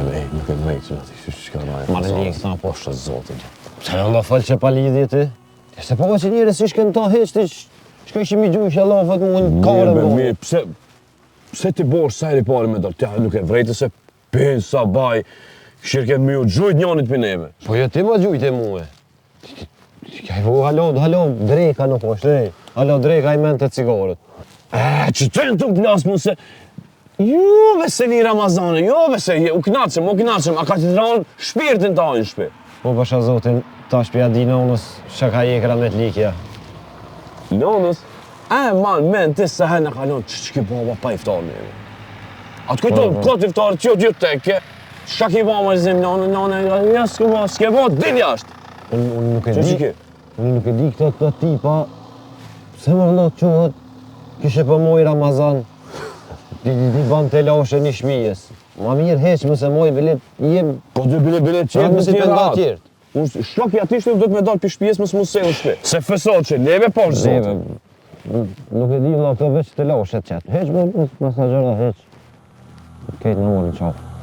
nuk e mejtë që ati, që ka rajë. Ma në një këta po. Shë zotin. Qa në falë që pa lidhje ti? Se po që njëre si shkën ta heqti, shkoj që mi gjuj që lafët mu në kare më. Mirë, pse ti bosh sajri pari me dërë, nuk e vrejtë se pinë, sa baj, shirket me ju gjujt njënit për neve. Po jo ti ma gjujt e muë. Ka i vo, halo, drejka nuk është, ej. Halo, drejka i men të cigarët. Që të në të plasë mu se... Juve se një Ramazane, juve se u knaqëm, a ka që të ranë shpirtin ta në shpi. Po pasha zotin, ta shpja di nonës, që ka jekra me t'likja. Nonës? Man, men, ti se hajnë e kalon, që ki baba pa iftarë neve. A të kujton, këtë iftarë që jo gjithë teke, që ki baba zim, nane, s'ke bo, din jashtë. Unë nuk e di këta tipa, se më vëllot qohet, kishe për moj Ramazan, di ban të lashe një shmijes. Ma mirë heqë mëse moj bilet jem... Po dy bilet qëtë mëse të nga tjertë. Shloki atisht do të me dalë për shpijes mësë mu se u shpi. Se fësot që leve po është zotë. Nuk e di vëlla këto veç të lashe qëtë. Heqë më sa gjëra heqë. Kejtë në morën qafë.